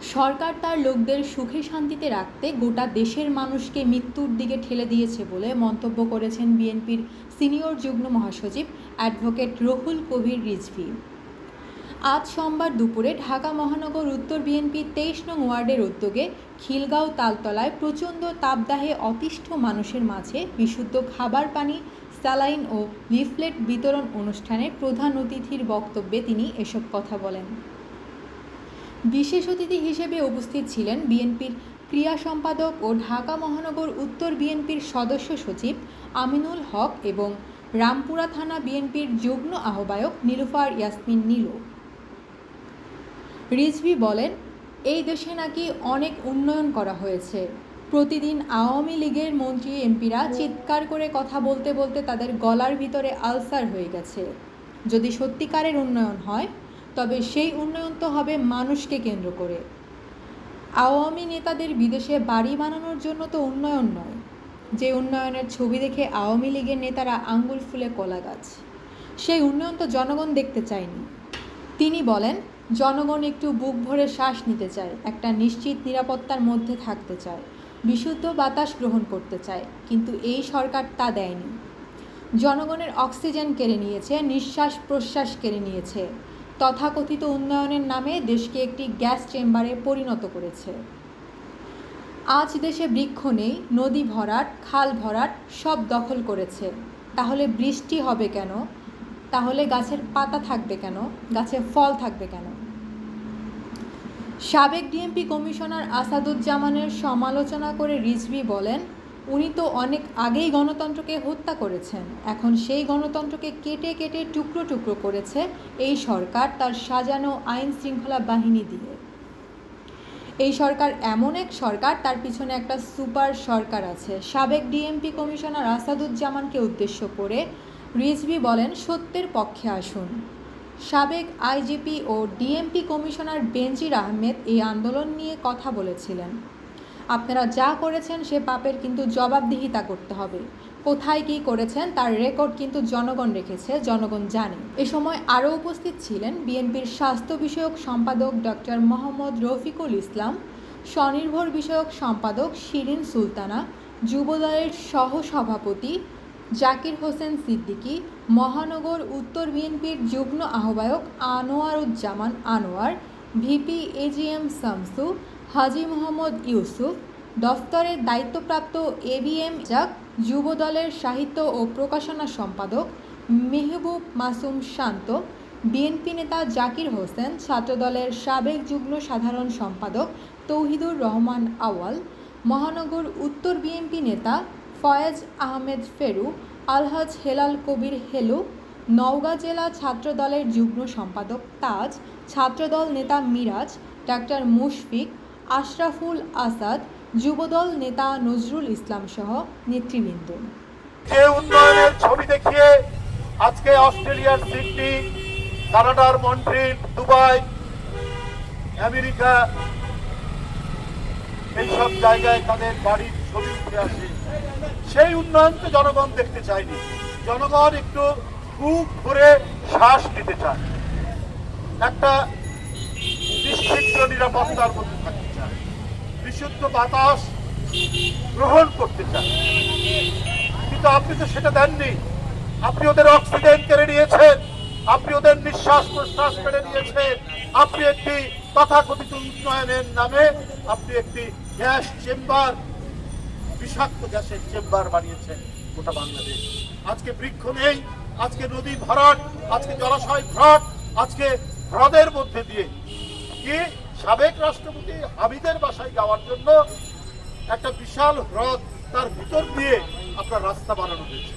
সরকার তার লোকদের সুখে শান্তিতে রাখতে গোটা দেশের মানুষকে মৃত্যুর দিকে ঠেলে দিয়েছে বলে মন্তব্য করেছেন বিএনপির সিনিয়র যুগ্ম মহাসচিব অ্যাডভোকেট রুহুল কবির রিজভী। আজ সোমবার দুপুরে ঢাকা মহানগর উত্তর বিএনপির 23 নং ওয়ার্ডের উদ্যোগে খিলগাঁও তালতলায় প্রচণ্ড তাপদাহে অতিষ্ঠ মানুষের মাঝে বিশুদ্ধ খাবার পানি, স্যালাইন ও লিফলেট বিতরণ অনুষ্ঠানে প্রধান অতিথির বক্তব্যে তিনি এসব কথা বলেন। বিশেষ অতিথি হিসেবে উপস্থিত ছিলেন বিএনপির ক্রিয়া সম্পাদক ও ঢাকা মহানগর উত্তর বিএনপির সদস্য সচিব আমিনুল হক এবং রামপুরা থানা বিএনপির যুগ্ম আহ্বায়ক নীলুফার ইয়াসমিন নীলু। রিজভী বলেন, এই দেশে নাকি অনেক উন্নয়ন করা হয়েছে। প্রতিদিন আওয়ামী লীগের মন্ত্রী এমপিরা চিৎকার করে কথা বলতে বলতে তাদের গলার ভিতরে আলসার হয়ে গেছে। যদি সত্যিকারের উন্নয়ন হয় তবে সেই উন্নয়ন তো হবে মানুষকে কেন্দ্র করে। আওয়ামী নেতাদের বিদেশে বাড়ি বানানোর জন্য তো উন্নয়ন নয়, যে উন্নয়নের ছবি দেখে আওয়ামী লীগের নেতারা আঙ্গুল ফুলে কলা গাছ, সেই উন্নয়ন তো জনগণ দেখতে চায়নি। তিনি বলেন, জনগণ একটু বুক ভরে শ্বাস নিতে চায়, একটা নিশ্চিত নিরাপত্তার মধ্যে থাকতে চায়, বিশুদ্ধ বাতাস গ্রহণ করতে চায়, কিন্তু এই সরকার তা দেয়নি। জনগণের অক্সিজেন কেড়ে নিয়েছে, নিঃশ্বাস প্রশ্বাস কেড়ে নিয়েছে, তথাকথিত উন্নয়নের নামে দেশকে একটি গ্যাস চেম্বারে পরিণত করেছে। আজ দেশে বৃক্ষ নেই, নদী ভরাট, খাল ভরাট সব দখল করেছে। তাহলে বৃষ্টি হবে কেন? তাহলে গাছের পাতা থাকবে কেন? গাছে ফল থাকবে কেন? সাবেক ডিএমপি কমিশনার আসাদুজ্জামানের সমালোচনা করে রিজভী বলেন, উনি তো অনেক আগেই গণতন্ত্রকে হত্যা করেছেন, এখন সেই গণতন্ত্রকে কেটে কেটে টুকরো টুকরো করেছে এই সরকার তার সাজানো আইন শৃঙ্খলা বাহিনী দিয়ে। এই সরকার এমন এক সরকার, তার পিছনে একটা সুপার সরকার আছে। সাবেক ডিএমপি কমিশনার আসাদুজ্জামানকে উদ্দেশ্য করে রিজভী বলেন, সত্যের পক্ষে আসুন। সাবেক আইজিপি ও ডিএমপি কমিশনার বেনজির আহমেদ এই আন্দোলন নিয়ে কথা বলেছিলেন। আপনারা যা করেছেন সে পাপের কিন্তু জবাবদিহিতা করতে হবে। কোথায় কী করেছেন তার রেকর্ড কিন্তু জনগণ রেখেছে, জনগণ জানে। এ সময় আরও উপস্থিত ছিলেন বিএনপির স্বাস্থ্য বিষয়ক সম্পাদক ডক্টর মোহাম্মদ রফিকুল ইসলাম, স্বনির্ভর বিষয়ক সম্পাদক শিরিন সুলতানা, যুবদলের সহসভাপতি জাকির হোসেন সিদ্দিকী, মহানগর উত্তর বিএনপির যুগ্ম আহ্বায়ক আনোয়ারুজ্জামান আনোয়ার, ভিপি এজিএম শামসু, হাজী মোহাম্মদ ইউসুফ, দফতরের দায়িত্বপ্রাপ্ত এবিএম জাক, যুবদলের সাহিত্য ও প্রকাশনা সম্পাদক মেহবুব মাসুম শান্ত, বিএনপি নেতা জাকির হোসেন, ছাত্রদলের সাবেক যুগ্ম সাধারণ সম্পাদক তৌহিদুর রহমান আওয়াল, মহানগর উত্তর বিএনপি নেতা ফয়েজ আহমেদ ফেরু, আলহাজ হেলাল কবির হেলু, নওগাঁ জেলা ছাত্রদলের যুগ্ম সম্পাদক তাজ, ছাত্রদল নেতা মিরাজ, ডাক্তার মুশফিক, আশরাফুল আসাদ, যুবদল নেতা নজরুল ইসলাম সহ নেতৃবৃন্দ। যে উন্নয়নের ছবি দেখিয়ে আজকে অস্ট্রেলিয়ার সিডনি, কানাডার মন্ট্রিল, দুবাই, আমেরিকা এইসব জায়গায় তাদের বাড়ির ছবি উঠে আসে, সেই উন্নয়ন তো জনগণ দেখতে চায়নি। জনগণ একটু বুক ভরে শ্বাস নিতে চায়, একটা নিশ্চিত নিরাপত্তার মধ্যে থাকতে চায়, বিশুদ্ধ বাতাস গ্রহণ করতে চায়। কিন্তু আপনি তো সেটা দেননি। আপনি ওদের অক্সিজেন কেড়ে নিয়েছেন, আপনি ওদের নিঃশ্বাস প্রশ্বাস কেড়ে নিয়েছেন। আপনি একটি তথাকথিত উন্নয়নের নামে আপনি একটি গ্যাস চেম্বার, বিষাক্ত গ্যাসের চেম্বার বানিয়েছেন গোটা বাংলাদেশ। আজকে বৃক্ষ নেই, আজকে নদী ভরাট, আজকে জলাশয় ভরাট, আজকে হ্রদের মধ্যে দিয়ে কি সাবেক রাষ্ট্রপতি হামিদের বাসায় যাওয়ার জন্য একটা বিশাল হ্রদ, তার ভিতর দিয়ে আপনার রাস্তা বানানো হয়েছে।